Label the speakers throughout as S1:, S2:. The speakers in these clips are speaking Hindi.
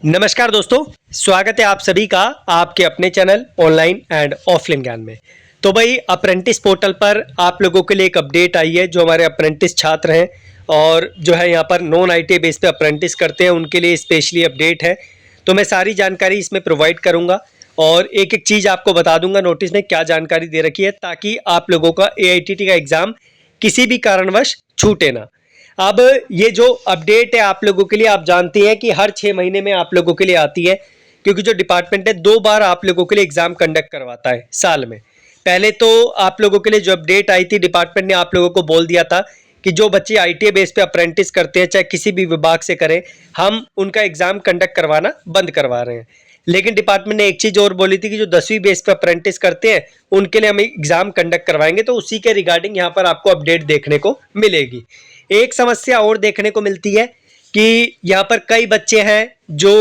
S1: नमस्कार दोस्तों, स्वागत है आप सभी का आपके अपने चैनल ऑनलाइन एंड ऑफलाइन ज्ञान में। तो भाई अप्रेंटिस पोर्टल पर आप लोगों के लिए एक अपडेट आई है। जो हमारे अप्रेंटिस छात्र हैं और जो है यहाँ पर नॉन आईटी बेस पे अप्रेंटिस करते हैं उनके लिए स्पेशली अपडेट है। तो मैं सारी जानकारी इसमें प्रोवाइड करूँगा और एक एक चीज़ आपको बता दूंगा नोटिस में क्या जानकारी दे रखी है, ताकि आप लोगों का AITT का एग्ज़ाम किसी भी कारणवश छूटे ना। अब ये जो अपडेट है आप लोगों के लिए, आप जानते हैं कि हर 6 महीने में आप लोगों के लिए आती है, क्योंकि जो डिपार्टमेंट है 2 बार आप लोगों के लिए एग्जाम कंडक्ट करवाता है साल में। पहले तो आप लोगों के लिए जो अपडेट आई थी, डिपार्टमेंट ने आप लोगों को बोल दिया था कि जो बच्चे ITA बेस पे अप्रेंटिस करते हैं, चाहे किसी भी विभाग से करें, हम उनका एग्जाम कंडक्ट करवाना बंद करवा रहे हैं। लेकिन डिपार्टमेंट ने एक चीज और बोली थी कि जो 10वीं बेस पे अप्रेंटिस करते हैं उनके लिए हम एग्जाम कंडक्ट करवाएंगे। तो उसी के रिगार्डिंग यहाँ पर आपको अपडेट देखने को मिलेगी। एक समस्या और देखने को मिलती है कि यहाँ पर कई बच्चे हैं जो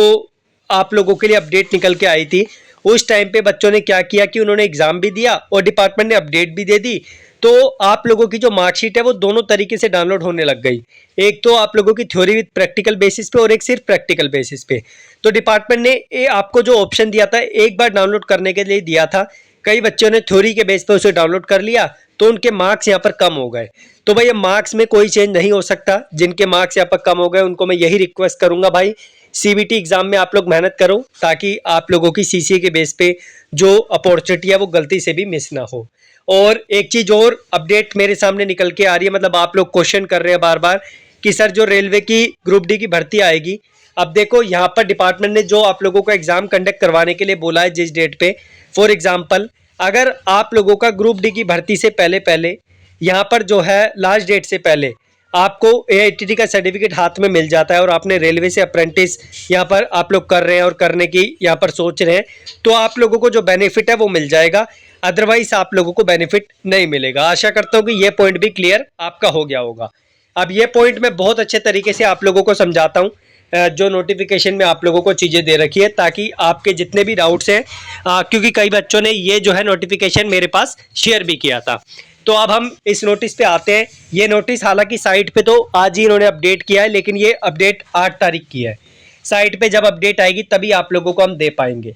S1: आप लोगों के लिए अपडेट निकल के आई थी, उस टाइम पे बच्चों ने क्या किया कि उन्होंने एग्जाम भी दिया और डिपार्टमेंट ने अपडेट भी दे दी। तो आप लोगों की जो मार्कशीट है वो दोनों तरीके से डाउनलोड होने लग गई। एक तो आप लोगों की थ्योरी विद प्रैक्टिकल बेसिस पे और एक सिर्फ प्रैक्टिकल बेसिस पे। तो डिपार्टमेंट ने आपको जो ऑप्शन दिया था, एक बार डाउनलोड करने के लिए दिया था, कई बच्चों ने थ्योरी के बेस पे उसे डाउनलोड कर लिया तो उनके मार्क्स यहाँ पर कम हो गए। तो भाई मार्क्स में कोई चेंज नहीं हो सकता। जिनके मार्क्स यहाँ पर कम हो गए उनको मैं यही रिक्वेस्ट करूंगा, भाई CBT एग्जाम में आप लोग मेहनत करो, ताकि आप लोगों की CCA के बेस पे जो अपॉर्चुनिटी है वो गलती से भी मिस ना हो। और एक चीज और अपडेट मेरे सामने निकल के आ रही है, मतलब आप लोग क्वेश्चन कर रहे हैं बार बार कि सर जो रेलवे की ग्रुप डी की भर्ती आएगी, अब देखो यहाँ पर डिपार्टमेंट ने जो आप लोगों का एग्जाम कंडक्ट करवाने के लिए बोला है जिस डेट पे, फॉर एग्जाम्पल अगर आप लोगों का ग्रुप डी की भर्ती से पहले पहले यहाँ पर जो है लास्ट डेट से पहले आपको AITT का सर्टिफिकेट हाथ में मिल जाता है और आपने रेलवे से अप्रेंटिस यहाँ पर आप लोग कर रहे हैं और करने की यहाँ पर सोच रहे हैं, तो आप लोगों को जो बेनिफिट है वो मिल जाएगा। अदरवाइज आप लोगों को बेनिफिट नहीं मिलेगा। आशा करता हूँ कि ये पॉइंट भी क्लियर आपका हो गया होगा। अब ये पॉइंट मैं बहुत अच्छे तरीके से आप लोगों को समझाता हूँ, जो नोटिफिकेशन में आप लोगों को चीज़ें दे रखी है, ताकि आपके जितने भी डाउट्स हैं, क्योंकि कई बच्चों ने ये जो है नोटिफिकेशन मेरे पास शेयर भी किया था। तो अब हम इस नोटिस पे आते हैं। ये नोटिस हालांकि साइट पे तो आज ही इन्होंने अपडेट किया है, लेकिन ये अपडेट 8 तारीख की है। साइट पे जब अपडेट आएगी तभी आप लोगों को हम दे पाएंगे।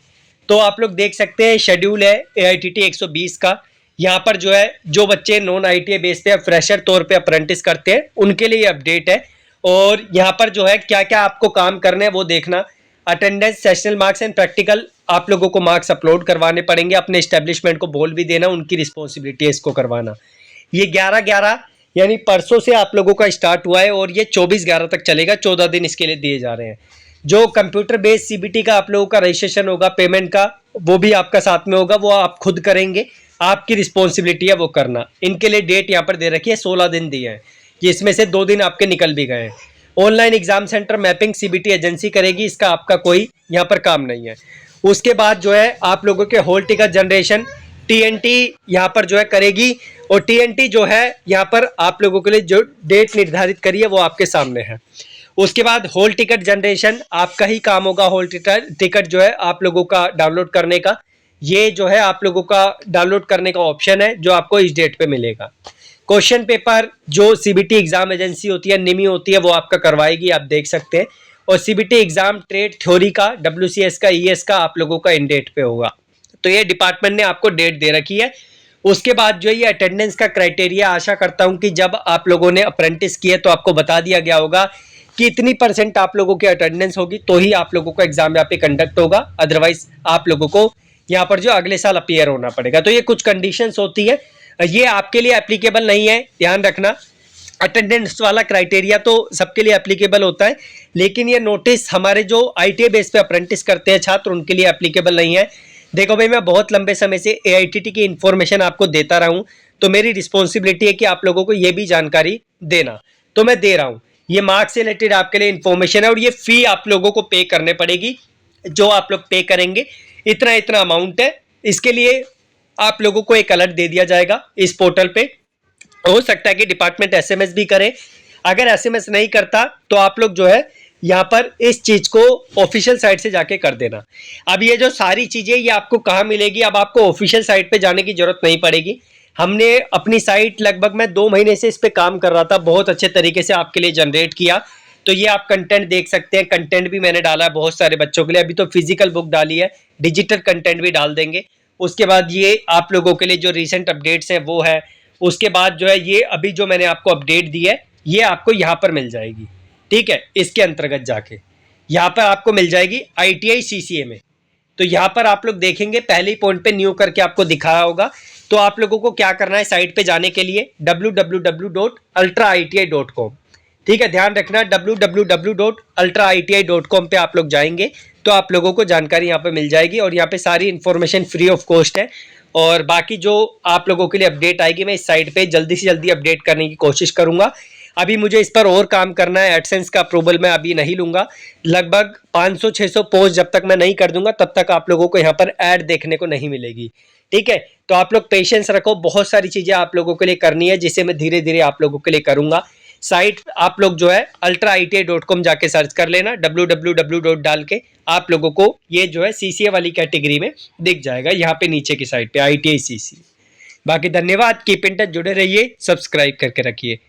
S1: तो आप लोग देख सकते हैं शेड्यूल है AITT 120 का। यहाँ पर जो है जो बच्चे नॉन ITA बेस पे फ्रेशर तौर पे अप्रेंटिस करते हैं उनके लिए अपडेट है। और यहाँ पर जो है क्या क्या आपको काम करने हैं वो देखना। Attendance, sessional marks and practical आप लोगों को मार्क्स अपलोड करवाने पड़ेंगे। अपने एस्टेब्लिशमेंट को बोल भी देना, उनकी रिस्पॉन्सिबिलिटी है इसको करवाना। ये 11/11 यानी परसों से आप लोगों का स्टार्ट हुआ है और ये 24/11 तक चलेगा। 14 दिन इसके लिए दिए जा रहे हैं। जो कंप्यूटर बेस्ड CBT का आप लोगों का रजिस्ट्रेशन होगा, पेमेंट का, वो भी आपका साथ में होगा, वो आप खुद करेंगे, आपकी रिस्पॉन्सिबिलिटी है वो करना। इनके लिए डेट यहाँ पर दे रखी है, 16 दिन दिए हैं, जिसमें से 2 दिन आपके निकल भी गए हैं। Online exam centre mapping CBT agency करेगी, इसका आपका कोई यहाँ पर काम नहीं है। उसके बाद जो है आप लोगों के होल टिकट जनरेशन TNT यहाँ पर जो है करेगी, और TNT जो है यहाँ पर आप लोगों के लिए जो डेट निर्धारित करी है वो आपके सामने है। उसके बाद होल टिकट जनरेशन आपका ही काम होगा। होल टिकट जो है आप लोगों का डाउनलोड करने का, ये जो है आप लोगों का डाउनलोड करने का ऑप्शन है जो आपको इस डेट पे मिलेगा। क्वेश्चन पेपर जो CBT एग्जाम एजेंसी होती है, निमी होती है, वो आपका करवाएगी, आप देख सकते हैं। और CBT एग्जाम ट्रेड थ्योरी का, WCS का, ES का आप लोगों का इन डेट पे होगा। तो ये डिपार्टमेंट ने आपको डेट दे रखी है। उसके बाद जो ये अटेंडेंस का क्राइटेरिया, आशा करता हूं कि जब आप लोगों ने अप्रेंटिस किए तो आपको बता दिया गया होगा कि इतनी % आप लोगों की अटेंडेंस होगी तो ही आप लोगों को एग्जाम यहाँ पे कंडक्ट होगा। अदरवाइज आप लोगों को यहाँ पर जो अगले साल अपीयर होना पड़ेगा। तो ये कुछ कंडीशंस होती है, ये आपके लिए एप्लीकेबल नहीं है, ध्यान रखना। अटेंडेंस वाला क्राइटेरिया तो सबके लिए एप्लीकेबल होता है, लेकिन ये नोटिस हमारे जो ITA बेस पे अप्रेंटिस करते हैं छात्र उनके लिए एप्लीकेबल नहीं है। देखो भाई, मैं बहुत लंबे समय से AITT की इन्फॉर्मेशन आपको देता रहा हूँ, तो मेरी रिस्पॉन्सिबिलिटी है कि आप लोगों को ये भी जानकारी देना, तो मैं दे रहा हूँ। ये मार्क्स से रिलेटेड आपके लिए इन्फॉर्मेशन है और ये फी आप लोगों को पे करने पड़ेगी। जो आप लोग पे करेंगे इतना इतना अमाउंट है, इसके लिए आप लोगों को एक अलर्ट दे दिया जाएगा इस पोर्टल पे। हो सकता है कि डिपार्टमेंट SMS भी करे। अगर SMS नहीं करता तो आप लोग जो है यहाँ पर इस चीज को ऑफिशियल साइट से जाके कर देना। अब ये जो सारी चीजें ये आपको कहाँ मिलेगी, अब आपको ऑफिशियल साइट पे जाने की जरूरत नहीं पड़ेगी। हमने अपनी साइट लगभग मैं 2 महीने से इस पे काम कर रहा था, बहुत अच्छे तरीके से आपके लिए जनरेट किया। तो ये आप कंटेंट देख सकते हैं। कंटेंट भी मैंने डाला है बहुत सारे बच्चों के लिए। अभी तो फिजिकल बुक डाली है, डिजिटल कंटेंट भी डाल देंगे। उसके बाद ये आप लोगों के लिए जो रिसेंट अपडेट्स हैं वो है। उसके बाद जो है ये अभी जो मैंने आपको अपडेट दी है ये आपको यहाँ पर मिल जाएगी, ठीक है। इसके अंतर्गत जाके यहाँ पर आपको मिल जाएगी ITI CCA में। तो यहाँ पर आप लोग देखेंगे पहले ही पॉइंट पे न्यू करके आपको दिखाया होगा। तो आप लोगों को क्या करना है, साइट पे जाने के लिए www.ultraiti.com, ठीक है। ध्यान रखना www.ultraiti.com पे आप लोग जाएंगे तो आप लोगों को जानकारी यहाँ पे मिल जाएगी और यहाँ पे सारी इन्फॉर्मेशन फ्री ऑफ कॉस्ट है। और बाकी जो आप लोगों के लिए अपडेट आएगी मैं इस साइट पे जल्दी से जल्दी अपडेट करने की कोशिश करूंगा। अभी मुझे इस पर और काम करना है। एडसेंस का अप्रूवल मैं अभी नहीं लूंगा। लगभग 500-600 पोस्ट जब तक मैं नहीं कर दूंगा तब तक आप लोगों को यहाँ पर ऐड देखने को नहीं मिलेगी, ठीक है। तो आप लोग पेशेंस रखो, बहुत सारी चीजें आप लोगों के लिए करनी है जिसे मैं धीरे धीरे आप लोगों के लिए करूंगा। साइट आप लोग जो है ultraiti.com जाके सर्च कर लेना, www. डाल के आप लोगों को ये जो है CCA वाली कैटेगरी में दिख जाएगा, यहाँ पे नीचे की साइड पे ITI CCA। बाकी धन्यवाद, कीप इन टच, जुड़े रहिए, सब्सक्राइब करके रखिए।